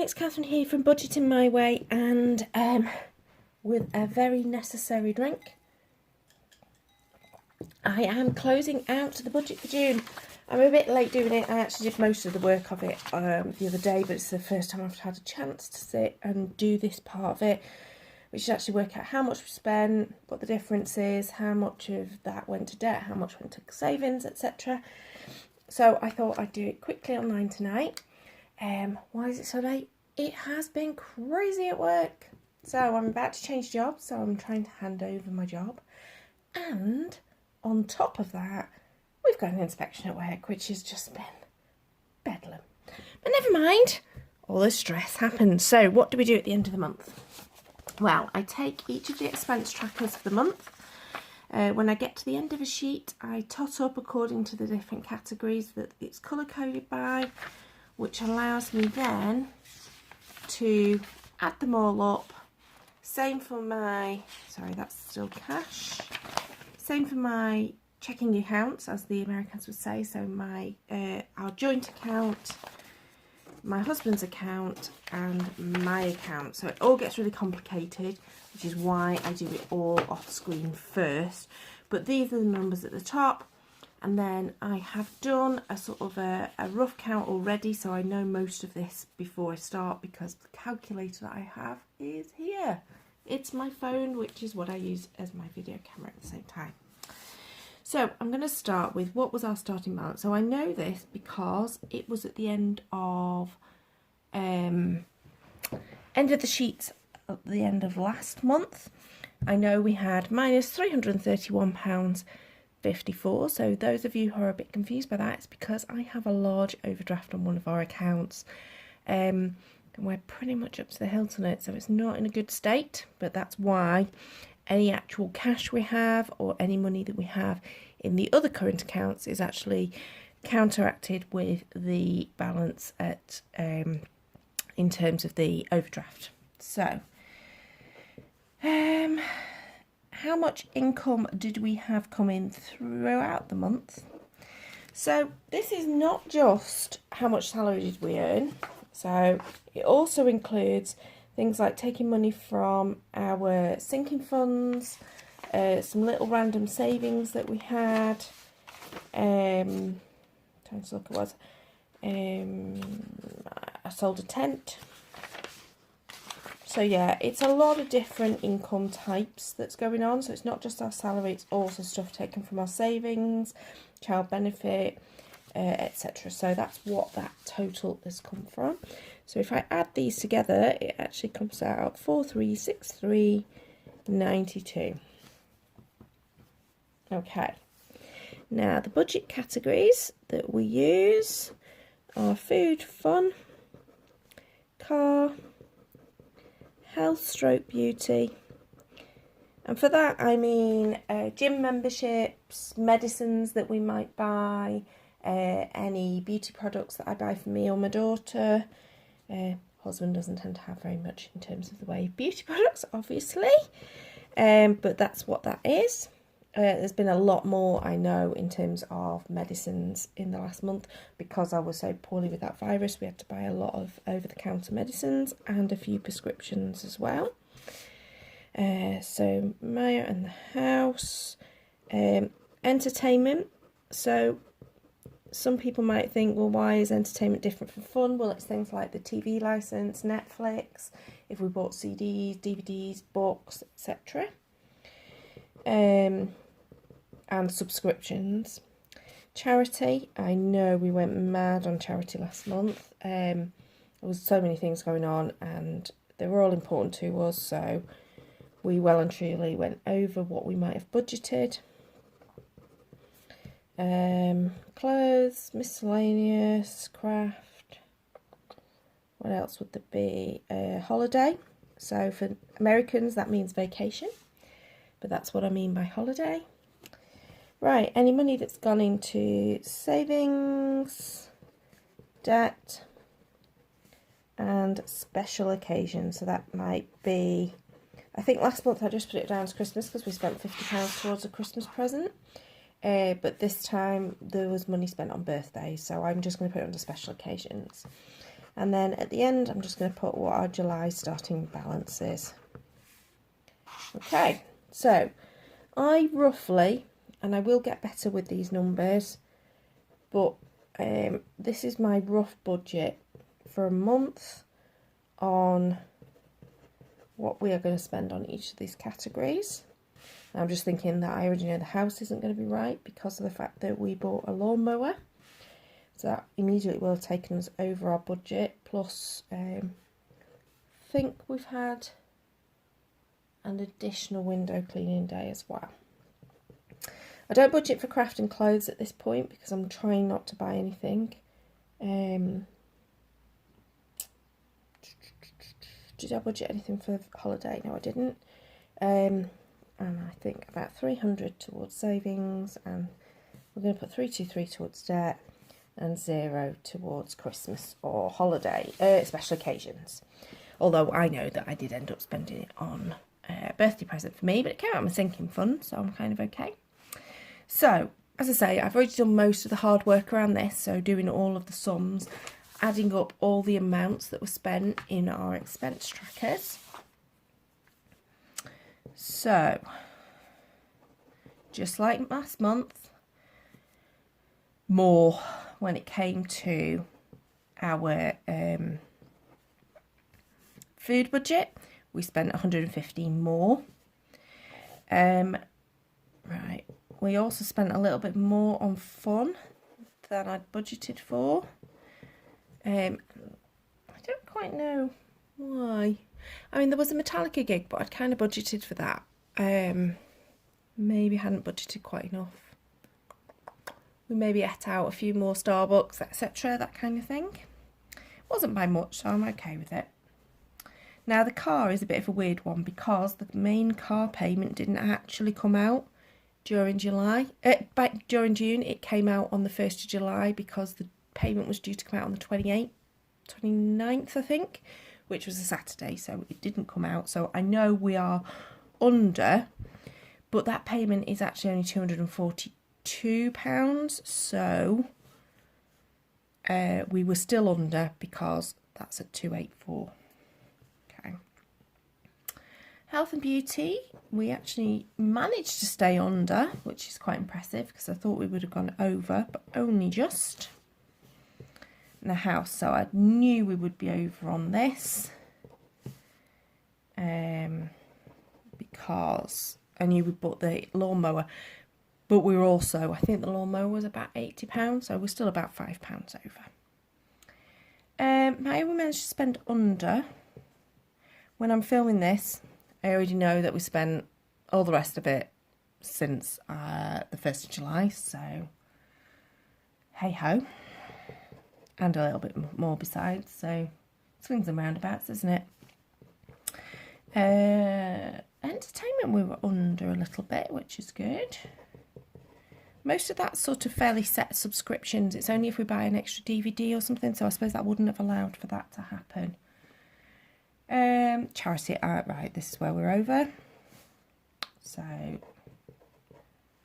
it's Catherine here from Budgeting My Way, and with a very necessary drink. I am closing out the budget for June. I'm a bit late doing it. I actually did most of the work of it the other day, but it's the first time I've had a chance to sit and do this part of it, which is actually work out how much we spent, what the difference is, how much of that went to debt, how much went to savings, etc. So I thought I'd do it quickly online tonight. Why is it so late? It has been crazy at work. So I'm about to change jobs, so I'm trying to hand over my job. And on top of that, we've got an inspection at work, which has just been bedlam. But never mind, all the stress happens. So what do we do at the end of the month? Well, I take each of the expense trackers for the month. When I get to the end of a sheet, I tot up according to the different categories that it's colour-coded by, which allows me then to add them all up. Same for my, sorry, that's still cash. Same for my checking accounts, as the Americans would say. So my our joint account, my husband's account, and my account. So it all gets really complicated, which is why I do it all off screen first. But these are the numbers at the top. And then I have done a sort of a rough count already, so I know most of this before I start, because the calculator that I have is here. It's my phone, which is what I use as my video camera at the same time. So I'm going to start with what was our starting balance. So I know this because it was at the end of the sheets at the end of last month. I know we had minus £331.54. So those of you who are a bit confused by that, it's because I have a large overdraft on one of our accounts. And we're pretty much up to the hilt on it, so it's not in a good state, but that's why any actual cash we have or any money that we have in the other current accounts is actually counteracted with the balance at in terms of the overdraft. So how much income did we have come in throughout the month? So this is not just how much salary did we earn. So it also includes things like taking money from our sinking funds, some little random savings that we had. Trying to look at what I sold a tent. So yeah, it's a lot of different income types that's going on. So it's not just our salary, it's also stuff taken from our savings, child benefit, etc. So that's what that total has come from. So if I add these together, it actually comes out 4363.92. Okay. Now the budget categories that we use are food, fun, car, health, beauty, and for that I mean gym memberships, medicines that we might buy, any beauty products that I buy for me or my daughter. Husband doesn't tend to have very much in terms of the way of beauty products, obviously, but that's what that is. There's been a lot more, I know, in terms of medicines in the last month because I was so poorly with that virus. We had to buy a lot of over-the-counter medicines and a few prescriptions as well. So Maya and the house, entertainment. So some people might think, well, why is entertainment different from fun? Well, it's things like the TV license, Netflix, if we bought CDs, DVDs, books, etc. And subscriptions. Charity, I know we went mad on charity last month. There was so many things going on and they were all important to us, so we well and truly went over what we might have budgeted. Clothes, miscellaneous, craft. What else would there be? Holiday. So for Americans that means vacation, but that's what I mean by holiday. Right, any money that's gone into savings, debt, and special occasions. So that might be, I think last month I just put it down as Christmas because we spent £50 towards a Christmas present. But this time there was money spent on birthdays, so I'm just going to put it under special occasions. And then at the end, I'm just going to put what our July starting balance is. Okay, so I roughly, and I will get better with these numbers, but this is my rough budget for a month on what we are going to spend on each of these categories. I'm just thinking that I already know the house isn't going to be right because of the fact that we bought a lawnmower. So that immediately will have taken us over our budget. Plus, I think we've had an additional window cleaning day as well. I don't budget for craft and clothes at this point because I'm trying not to buy anything. Did I budget anything for holiday? No, I didn't. And I think about 300 towards savings, and we're going to put 323 towards debt and 0 towards Christmas or holiday, special occasions. Although I know that I did end up spending it on a birthday present for me, but it came out of my sinking fund, so I'm kind of okay. So, as I say, I've already done most of the hard work around this, so doing all of the sums, adding up all the amounts that were spent in our expense trackers. So, just like last month, more when it came to our food budget. We spent 115 more. Right, we also spent a little bit more on fun than I'd budgeted for. I don't quite know why. I mean, there was a Metallica gig, but I'd kind of budgeted for that. Maybe hadn't budgeted quite enough. We maybe ate out a few more Starbucks, etc., that kind of thing. Wasn't by much, so I'm okay with it. Now, the car is a bit of a weird one because the main car payment didn't actually come out during July. During June, it came out on the 1st of July because the payment was due to come out on the 29th, I think, which was a Saturday, so it didn't come out. So I know we are under, but that payment is actually only £242, so we were still under because that's at 284. Okay. Health and beauty, we actually managed to stay under, which is quite impressive because I thought we would have gone over, but only just. In the house, so I knew we would be over on this because I knew we bought the lawnmower, but we were also, I think the lawnmower was about £80, so we're still about £5 over. I only managed to spend under. When I'm filming this, I already know that we spent all the rest of it since the 1st of July, so hey ho. And a little bit more besides, so swings and roundabouts, isn't it? Entertainment we were under a little bit, which is good. Most of that's sort of fairly set subscriptions. It's only if we buy an extra DVD or something, so I suppose that wouldn't have allowed for that to happen. Charity, right, this is where we're over. So,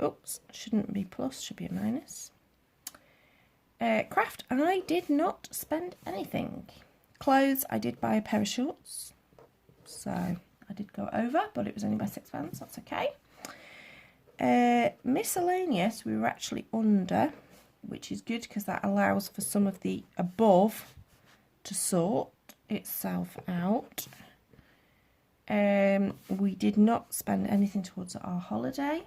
oops, shouldn't be plus, should be a minus. Craft, I did not spend anything. Clothes, I did buy a pair of shorts, so I did go over, but it was only by £6, that's okay. Miscellaneous, we were actually under, which is good because that allows for some of the above to sort itself out. We did not spend anything towards our holiday.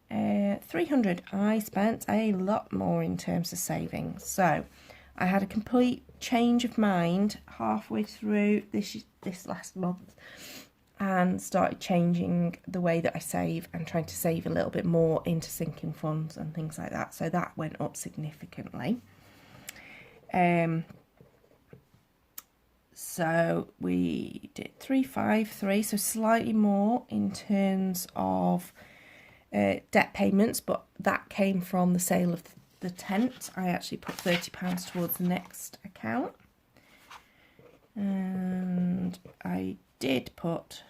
300, I spent a lot more in terms of savings. So I had a complete change of mind halfway through this last month and started changing the way that I save and trying to save a little bit more into sinking funds and things like that. So that went up significantly. So we did 353, so slightly more in terms of debt payments, but that came from the sale of the tent. I actually put £30 towards the next account, and I did put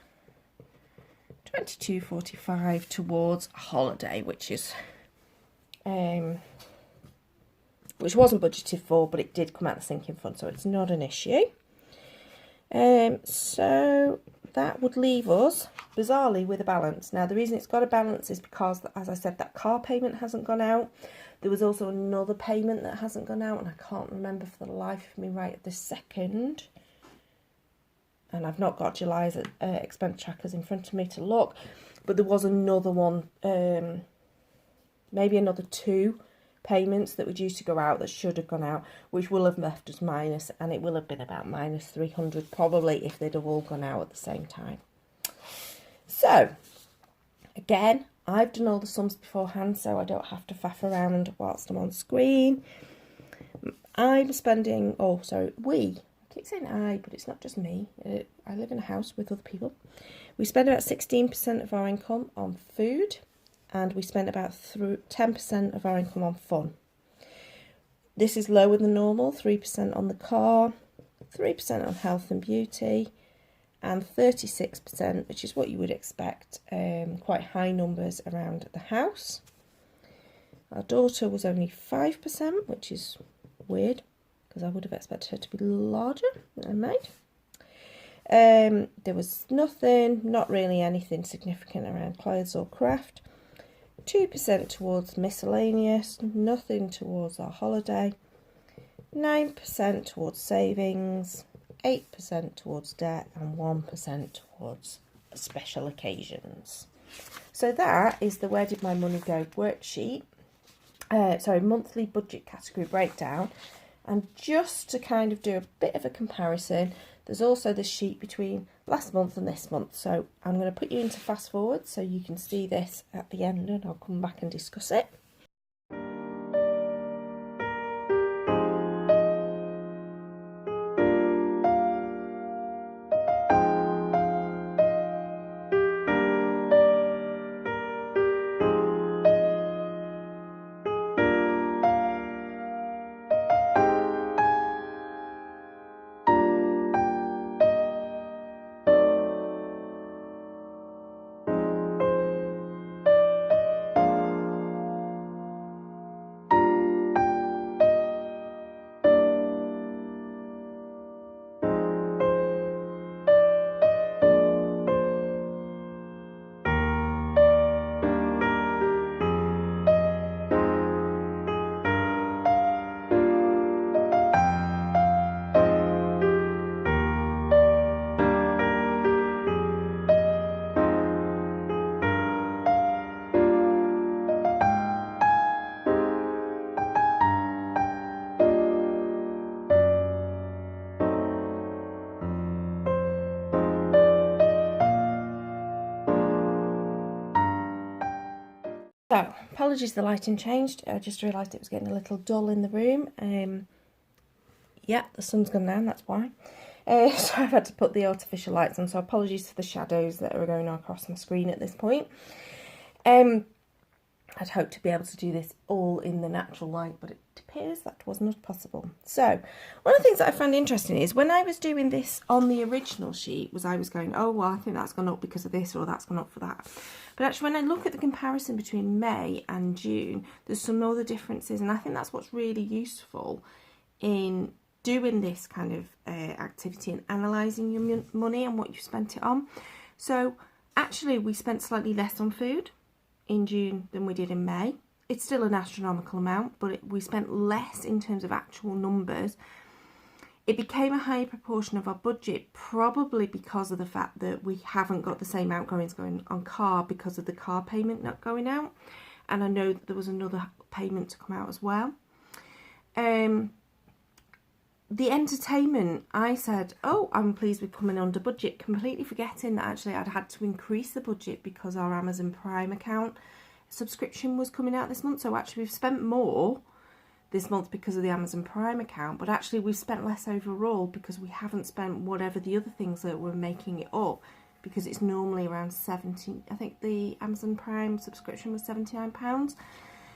£22.45 towards a holiday, which is which wasn't budgeted for, but it did come out of the sinking fund, so it's not an issue. So that would leave us, bizarrely, with a balance. Now, the reason it's got a balance is because, as I said, that car payment hasn't gone out. There was also another payment that hasn't gone out, and I can't remember for the life of me right at this second. And I've not got July's expense trackers in front of me to look, but there was another one, maybe another 2 payments that were due to go out that should have gone out, which will have left us minus, and it will have been about minus 300 probably if they'd have all gone out at the same time. So again, I've done all the sums beforehand, so I don't have to faff around whilst I'm on screen. I'm spending, we, I keep saying I, but it's not just me. I live in a house with other people. We spend about 16% of our income on food, and we spend about 10% of our income on fun. This is lower than normal, 3% on the car, 3% on health and beauty, and 36%, which is what you would expect, quite high numbers around the house. Our daughter was only 5%, which is weird, because I would have expected her to be larger than I made. There was not really anything significant around clothes or craft. 2% towards miscellaneous, nothing towards our holiday, 9% towards savings, 8% towards debt, and 1% towards special occasions. So that is the Where Did My Money Go worksheet. Monthly budget category breakdown. And just to kind of do a bit of a comparison, there's also the sheet between last month and this month. So I'm going to put you into fast forward so you can see this at the end, and I'll come back and discuss it. So, apologies the lighting changed. I just realised it was getting a little dull in the room. Yeah, the sun's gone down, that's why. So I've had to put the artificial lights on, so apologies for the shadows that are going on across my screen at this point. I'd hoped to be able to do this all in the natural light, but it appears that was not possible. So, one of the things that I found interesting is when I was doing this on the original sheet, I was going, oh, well, I think that's gone up because of this, or that's gone up for that. But actually, when I look at the comparison between May and June, there's some other differences, and I think that's what's really useful in doing this kind of activity and analysing your money and what you spent it on. So, actually, we spent slightly less on food in June than we did in May. It's still an astronomical amount, but we spent less in terms of actual numbers. It became a higher proportion of our budget, probably because of the fact that we haven't got the same outgoings going on car because of the car payment not going out. And I know that there was another payment to come out as well. The entertainment, I said, oh, I'm pleased with coming under budget, completely forgetting that actually I'd had to increase the budget because our Amazon Prime account subscription was coming out this month. So actually we've spent more this month because of the Amazon Prime account, but actually we've spent less overall because we haven't spent whatever the other things that were making it up, because it's normally around 70, I think the Amazon Prime subscription was £79.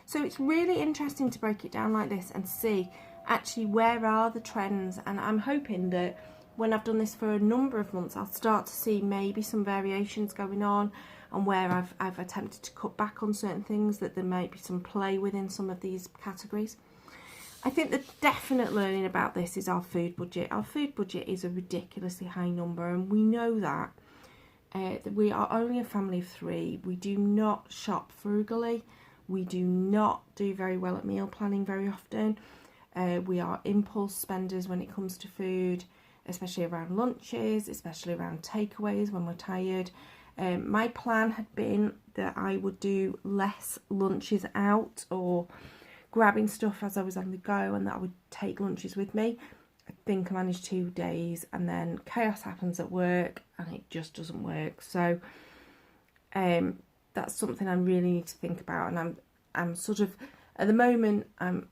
So it's really interesting to break it down like this and see actually where are the trends, and I'm hoping that when I've done this for a number of months I'll start to see maybe some variations going on, and where I've attempted to cut back on certain things, that there might be some play within some of these categories. I think the definite learning about this is our food budget. Our food budget is a ridiculously high number, and we know that. We are only a family of 3. We do not shop frugally. We do not do very well at meal planning very often. We are impulse spenders when it comes to food, especially around lunches, especially around takeaways when we're tired. My plan had been that I would do less lunches out or grabbing stuff as I was on the go, and that I would take lunches with me. I think I managed 2 days, and then chaos happens at work and it just doesn't work. So that's something I really need to think about, and I'm sort of, at the moment, I'm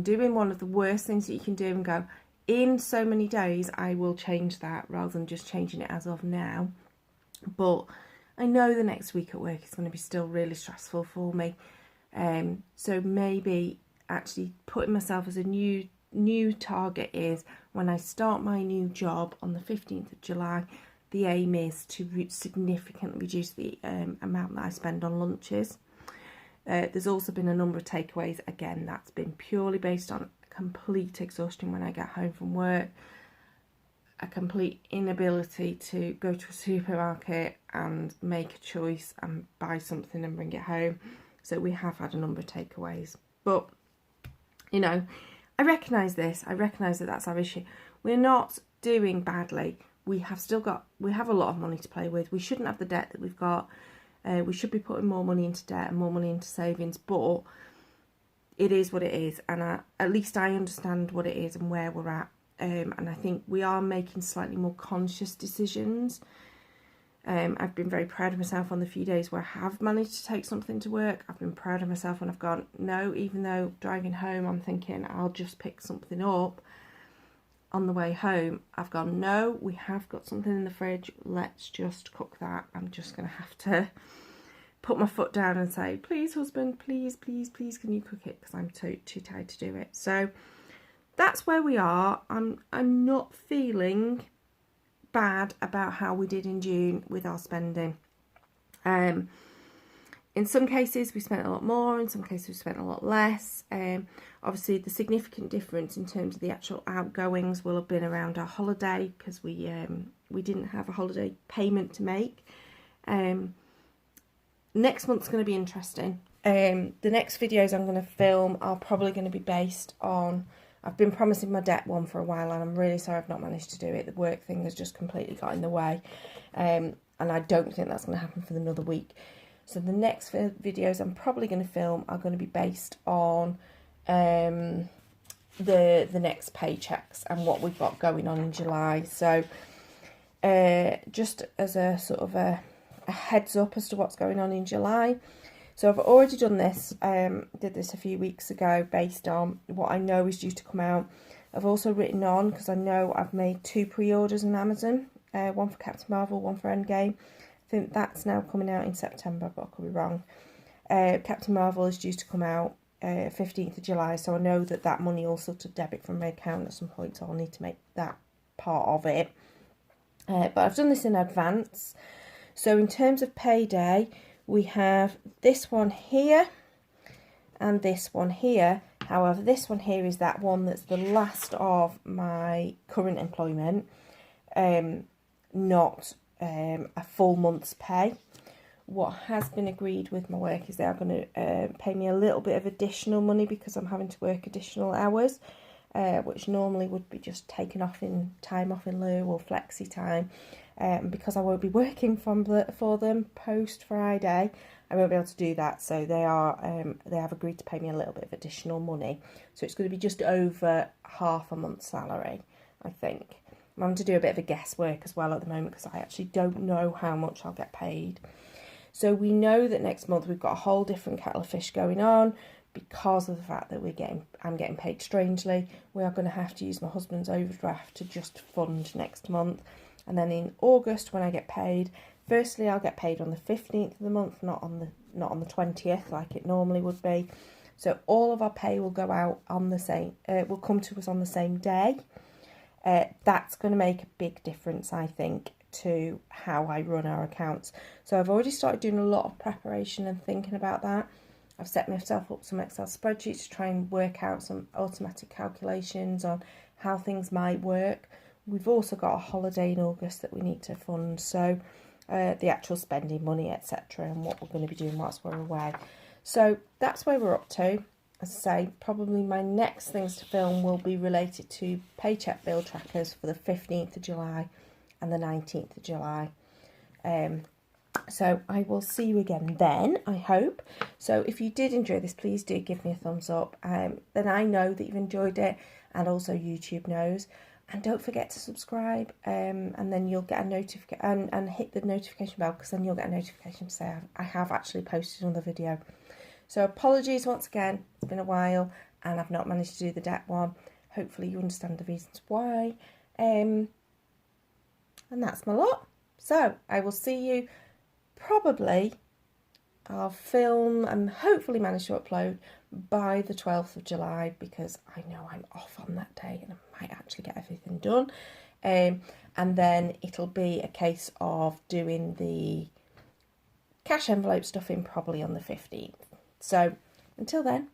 doing one of the worst things that you can do and go, in so many days I will change that, rather than just changing it as of now. But I know the next week at work is going to be still really stressful for me. So maybe actually putting myself as a new target is, when I start my new job on the 15th of July, the aim is to significantly reduce the amount that I spend on lunches. There's also been a number of takeaways. Again, that's been purely based on complete exhaustion when I get home from work, a complete inability to go to a supermarket and make a choice and buy something and bring it home. So we have had a number of takeaways. But, you know, I recognise this. I recognise that that's our issue. We're not doing badly. We have a lot of money to play with. We shouldn't have the debt that we've got. We should be putting more money into debt and more money into savings. But it is what it is. And at least I understand what it is and where we're at. And I think we are making slightly more conscious decisions. I've been very proud of myself on the few days where I have managed to take something to work. I've been proud of myself when I've gone, no, even though driving home I'm thinking I'll just pick something up on the way home, I've gone, no, we have got something in the fridge, let's just cook that. I'm just going to have to put my foot down and say, please husband, please can you cook it, because I'm too tired to do it. So that's where we are. I'm not feeling bad about how we did in June with our spending. In some cases we spent a lot more, in some cases we spent a lot less. Obviously the significant difference in terms of the actual outgoings will have been around our holiday, because we didn't have a holiday payment to make. Next month's going to be interesting. The next videos I'm going to film are probably going to be based on, I've been promising my debt one for a while, and I'm really sorry I've not managed to do it. The work thing has just completely got in the way, and I don't think that's going to happen for another week. So the next videos I'm probably going to film are going to be based on the next paychecks and what we've got going on in July. So just as a sort of a heads up as to what's going on in July. So I've already done this, did this a few weeks ago based on what I know is due to come out. I've also written on, because I know I've made 2 pre-orders on Amazon, one for Captain Marvel, one for Endgame. I think that's now coming out in September, but I could be wrong. Captain Marvel is due to come out 15th of July, so I know that that money will sort of debit from my account at some point, so I'll need to make that part of it. But I've done this in advance. So in terms of payday, we have this one here and this one here. However, this one here is that one that's the last of my current employment, not a full month's pay. What has been agreed with my work is they are going to pay me a little bit of additional money because I'm having to work additional hours, which normally would be just taken off in time off in lieu or flexi time. Because I won't be working for them post Friday, I won't be able to do that. So they have agreed to pay me a little bit of additional money. So it's going to be just over half a month's salary, I think. I'm having to do a bit of a guesswork as well at the moment because I actually don't know how much I'll get paid. So we know that next month we've got a whole different kettle of fish going on because of the fact that I'm getting paid strangely. We are going to have to use my husband's overdraft to just fund next month. And then in August, when I get paid, firstly I'll get paid on the 15th of the month, not on the 20th like it normally would be. So all of our pay will go out on the same, will come to us on the same day. That's going to make a big difference, I think, to how I run our accounts. So I've already started doing a lot of preparation and thinking about that. I've set myself up some Excel spreadsheets to try and work out some automatic calculations on how things might work. We've also got a holiday in August that we need to fund, so the actual spending money, etc., and what we're going to be doing whilst we're away. So that's where we're up to. As I say, probably my next things to film will be related to paycheck bill trackers for the 15th of July and the 19th of July. So I will see you again then, I hope. So if you did enjoy this, please do give me a thumbs up. Then I know that you've enjoyed it, and also YouTube knows. And don't forget to subscribe, and then you'll get a notification, and hit the notification bell, because then you'll get a notification to say I have actually posted another video. So apologies once again, it's been a while and I've not managed to do the debt one. Hopefully you understand the reasons why. And that's my lot. So I will see you probably, I'll film and hopefully manage to upload by the 12th of July, because I know I'm off on that day and I might actually get everything done. And then it'll be a case of doing the cash envelope stuff in probably on the 15th. So until then,